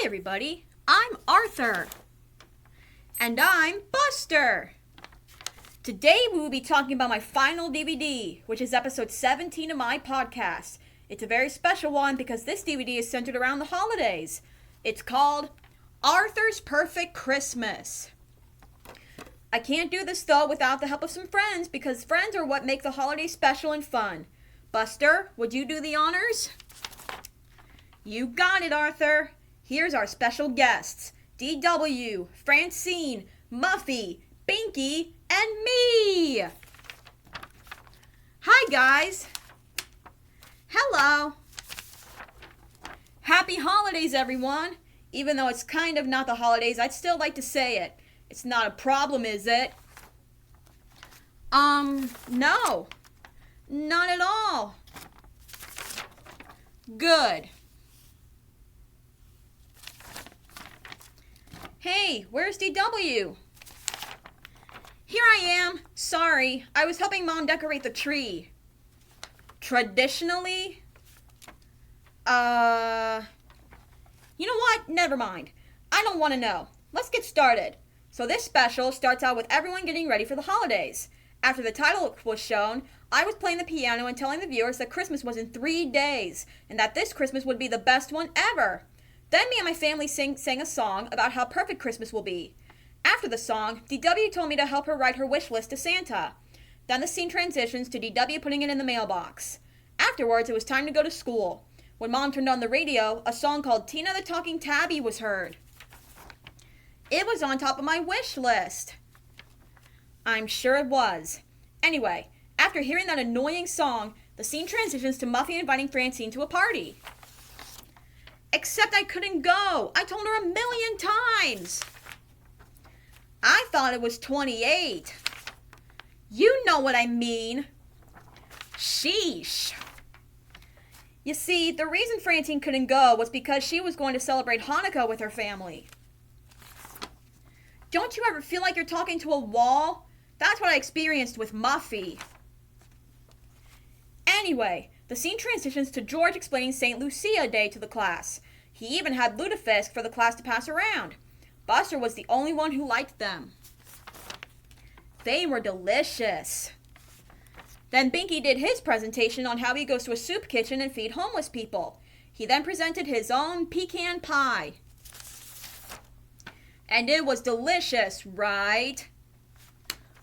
Hi everybody, I'm Arthur. And I'm Buster. Today we will be talking about my final DVD, which is episode 17 of my podcast. It's a very special one because this DVD is centered around the holidays. It's called Arthur's Perfect Christmas. I can't do this though without the help of some friends because friends are what make the holidays special and fun. Buster, would you do the honors? You got it, Arthur. Here's our special guests, DW, Francine, Muffy, Binky, and me. Hi, guys. Hello. Happy holidays, everyone. Even though it's kind of not the holidays, I'd still like to say it. It's not a problem, is it? No. Not at all. Good. Hey, where's DW? Here I am. Sorry, I was helping Mom decorate the tree. Traditionally? You know what? Never mind. I don't want to know. Let's get started. So this special starts out with everyone getting ready for the holidays. After the title was shown, I was playing the piano and telling the viewers that Christmas was in 3 days, and that this Christmas would be the best one ever. Then me and my family sang a song about how perfect Christmas will be. After the song, DW told me to help her write her wish list to Santa. Then the scene transitions to DW putting it in the mailbox. Afterwards, it was time to go to school. When Mom turned on the radio, a song called Tina the Talking Tabby was heard. It was on top of my wish list. I'm sure it was. Anyway, after hearing that annoying song, the scene transitions to Muffy inviting Francine to a party. Except I couldn't go. I told her 1,000,000 times. I thought it was 28. You know what I mean. Sheesh. You see, the reason Francine couldn't go was because she was going to celebrate Hanukkah with her family. Don't you ever feel like you're talking to a wall? That's what I experienced with Muffy. Anyway, the scene transitions to George explaining St. Lucia Day to the class. He even had lutefisk for the class to pass around. Buster was the only one who liked them. They were delicious. Then Binky did his presentation on how he goes to a soup kitchen and feed homeless people. He then presented his own pecan pie. And it was delicious, right?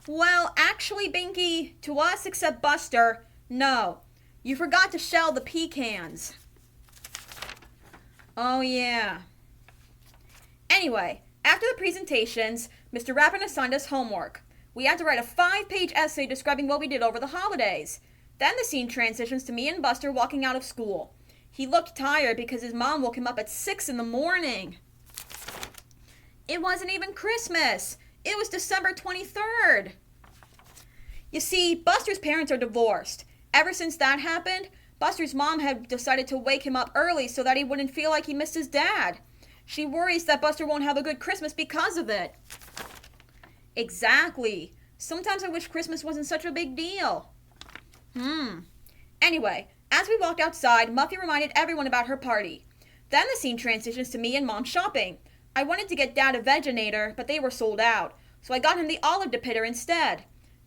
Well, actually, Binky, to us except Buster, no. You forgot to shell the pecans. Oh, yeah. Anyway, after the presentations, Mr. Rappin assigned us homework. We had to write a 5-page essay describing what we did over the holidays. Then the scene transitions to me and Buster walking out of school. He looked tired because his mom woke him up at 6 in the morning. It wasn't even Christmas. It was December 23rd. You see, Buster's parents are divorced. Ever since that happened, Buster's mom had decided to wake him up early so that he wouldn't feel like he missed his dad. She worries that Buster won't have a good Christmas because of it. Exactly. Sometimes I wish Christmas wasn't such a big deal. Anyway, as we walked outside, Muffy reminded everyone about her party. Then the scene transitions to me and Mom shopping. I wanted to get Dad a Veganator, but they were sold out, so I got him the Olive Depitter instead.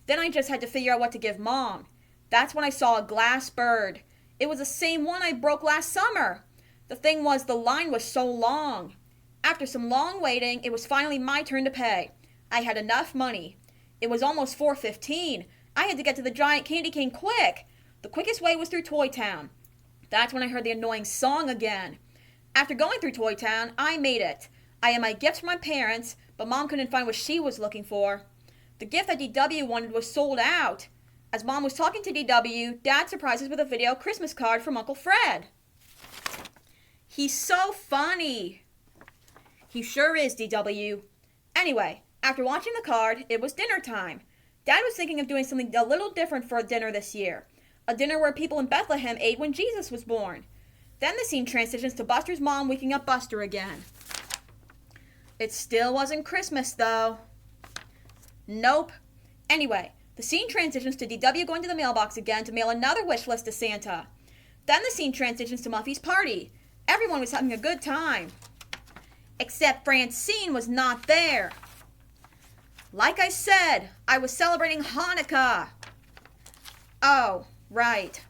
Then I just had to figure out what to give Mom. That's when I saw a glass bird. It was the same one I broke last summer. The thing was, the line was so long. After some long waiting, it was finally my turn to pay. I had enough money. It was almost 4:15. I had to get to the giant candy cane quick. The quickest way was through Toy Town. That's when I heard the annoying song again. After going through Toy Town, I made it. I had my gifts for my parents, but Mom couldn't find what she was looking for. The gift that DW wanted was sold out. As Mom was talking to DW, Dad surprised us with a video Christmas card from Uncle Fred. He's so funny. He sure is, DW. Anyway, after watching the card, it was dinner time. Dad was thinking of doing something a little different for dinner this year. A dinner where people in Bethlehem ate when Jesus was born. Then the scene transitions to Buster's mom waking up Buster again. It still wasn't Christmas, though. Nope. Anyway, the scene transitions to DW going to the mailbox again to mail another wish list to Santa. Then the scene transitions to Muffy's party. Everyone was having a good time. Except Francine was not there. Like I said, I was celebrating Hanukkah. Oh, right.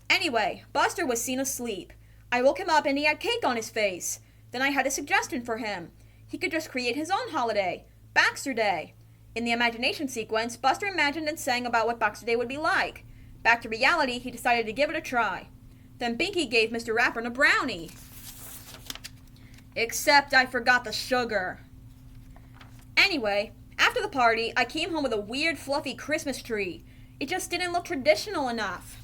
Anyway, Buster was seen asleep. I woke him up and he had cake on his face. Then I had a suggestion for him. He could just create his own holiday, Baxter Day. In the imagination sequence, Buster imagined and sang about what Baxter Day would be like. Back to reality, he decided to give it a try. Then Binky gave Mr. Rapper a brownie. Except I forgot the sugar. Anyway, after the party, I came home with a weird fluffy Christmas tree. It just didn't look traditional enough.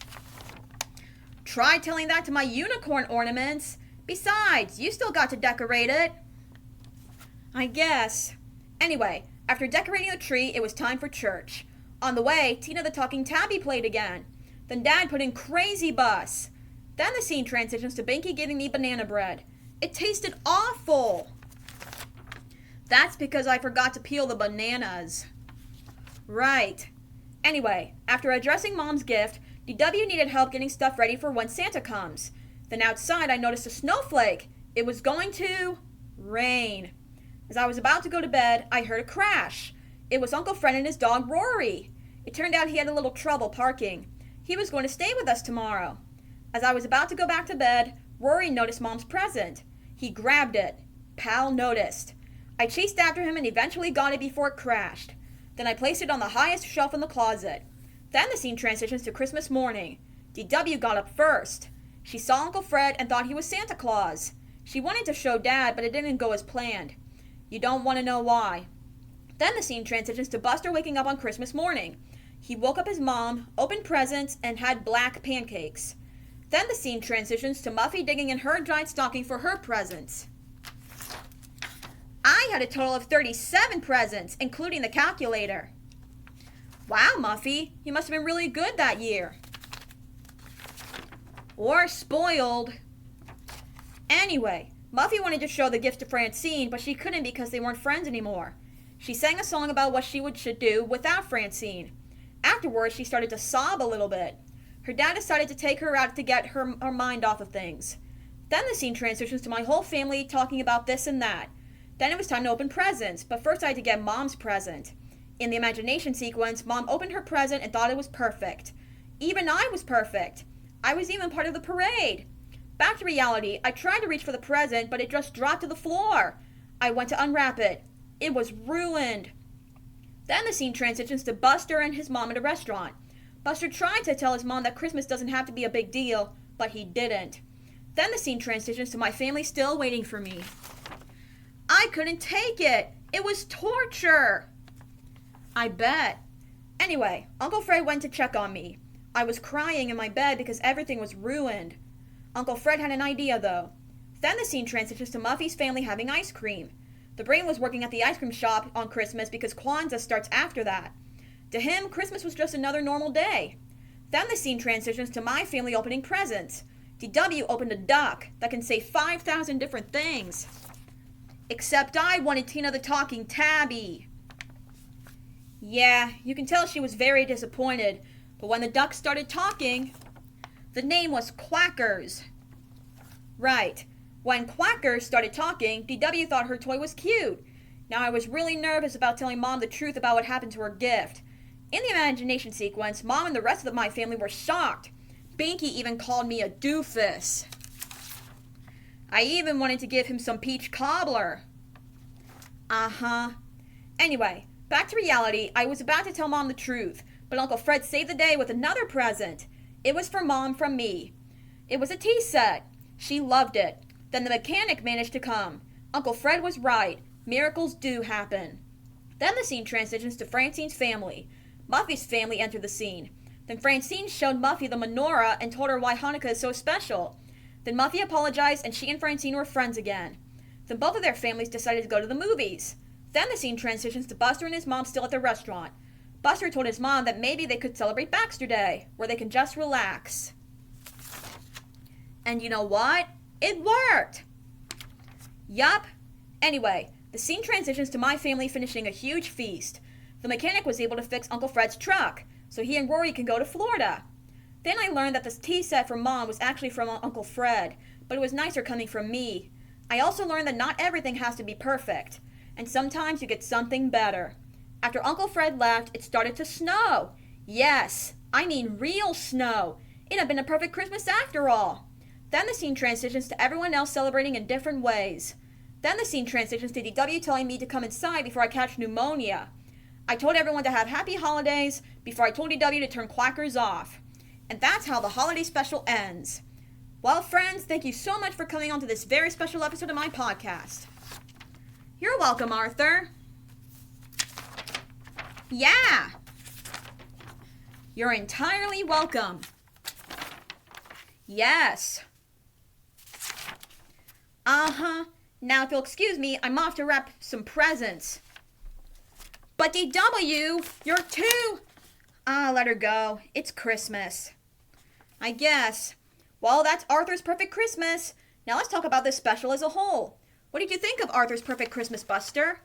Try telling that to my unicorn ornaments. Besides, you still got to decorate it. I guess. Anyway, after decorating the tree, it was time for church. On the way, Tina the Talking Tabby played again. Then Dad put in Crazy Bus. Then the scene transitions to Binky giving me banana bread. It tasted awful. That's because I forgot to peel the bananas. Right. Anyway, after addressing Mom's gift, DW needed help getting stuff ready for when Santa comes. Then outside I noticed a snowflake. It was going to rain. As I was about to go to bed, I heard a crash. It was Uncle Fred and his dog Rory. It turned out he had a little trouble parking. He was going to stay with us tomorrow. As I was about to go back to bed, Rory noticed Mom's present. He grabbed it. Pal noticed. I chased after him and eventually got it before it crashed. Then I placed it on the highest shelf in the closet. Then the scene transitions to Christmas morning. DW got up first. She saw Uncle Fred and thought he was Santa Claus. She wanted to show Dad, but it didn't go as planned. You don't want to know why. Then the scene transitions to Buster waking up on Christmas morning. He woke up his mom, opened presents, and had black pancakes. Then the scene transitions to Muffy digging in her giant stocking for her presents. I had a total of 37 presents, including the calculator. Wow, Muffy, you must have been really good that year. Or spoiled. Anyway, Muffy wanted to show the gift to Francine, but she couldn't because they weren't friends anymore. She sang a song about what she should do without Francine. Afterwards, she started to sob a little bit. Her dad decided to take her out to get her mind off of things. Then the scene transitions to my whole family talking about this and that. Then it was time to open presents, but first I had to get Mom's present. In the imagination sequence, Mom opened her present and thought it was perfect. Even I was perfect. I was even part of the parade. Back to reality, I tried to reach for the present, but it just dropped to the floor. I went to unwrap it. It was ruined. Then the scene transitions to Buster and his mom at a restaurant. Buster tried to tell his mom that Christmas doesn't have to be a big deal, but he didn't. Then the scene transitions to my family still waiting for me. I couldn't take it. It was torture. I bet. Anyway, Uncle Fred went to check on me. I was crying in my bed because everything was ruined. Uncle Fred had an idea, though. Then the scene transitions to Muffy's family having ice cream. The brain was working at the ice cream shop on Christmas because Kwanzaa starts after that. To him, Christmas was just another normal day. Then the scene transitions to my family opening presents. DW opened a duck that can say 5,000 different things. Except I wanted Tina the Talking Tabby. Yeah, you can tell she was very disappointed, but when the duck started talking, the name was Quackers. Right. When Quackers started talking, DW thought her toy was cute. Now I was really nervous about telling Mom the truth about what happened to her gift. In the imagination sequence, Mom and the rest of my family were shocked. Binky even called me a doofus. I even wanted to give him some peach cobbler. Uh-huh. Anyway, back to reality, I was about to tell Mom the truth, but Uncle Fred saved the day with another present. It was for Mom from me. It was a tea set. She loved it. Then the mechanic managed to come. Uncle Fred was right. Miracles do happen. Then the scene transitions to Francine's family. Muffy's family entered the scene. Then Francine showed Muffy the menorah and told her why Hanukkah is so special. Then Muffy apologized and she and Francine were friends again. Then both of their families decided to go to the movies. Then the scene transitions to Buster and his mom still at the restaurant. Buster told his mom that maybe they could celebrate Baxter Day, where they can just relax. And you know what? It worked! Yup. Anyway, the scene transitions to my family finishing a huge feast. The mechanic was able to fix Uncle Fred's truck, so he and Rory can go to Florida. Then I learned that this tea set from Mom was actually from Uncle Fred, but it was nicer coming from me. I also learned that not everything has to be perfect, and sometimes you get something better. After Uncle Fred left, it started to snow. Yes, I mean real snow. It had been a perfect Christmas after all. Then the scene transitions to everyone else celebrating in different ways. Then the scene transitions to DW telling me to come inside before I catch pneumonia. I told everyone to have happy holidays before I told DW to turn quackers off. And that's how the holiday special ends. Well, friends, thank you so much for coming on to this very special episode of my podcast. You're welcome, Arthur. Yeah. You're entirely welcome. Yes. Uh-huh. Now, if you'll excuse me, I'm off to wrap some presents. But DW, you're too... let her go. It's Christmas. I guess. Well, that's Arthur's Perfect Christmas. Now let's talk about this special as a whole. What did you think of Arthur's Perfect Christmas, Buster?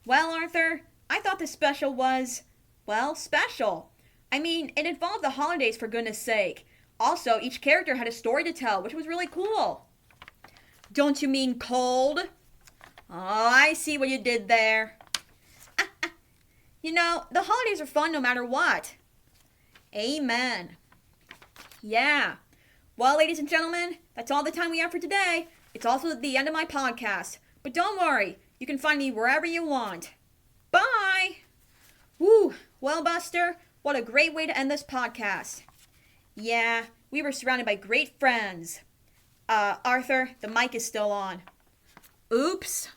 Well, Arthur, I thought this special was, well, special. I mean, it involved the holidays, for goodness sake. Also, each character had a story to tell, which was really cool. Don't you mean cold? Oh, I see what you did there. You know, the holidays are fun no matter what. Amen. Yeah. Well, ladies and gentlemen, that's all the time we have for today. It's also the end of my podcast. But don't worry, you can find me wherever you want. Bye! Woo! Well, Buster, what a great way to end this podcast. Yeah, we were surrounded by great friends. Arthur, the mic is still on. Oops.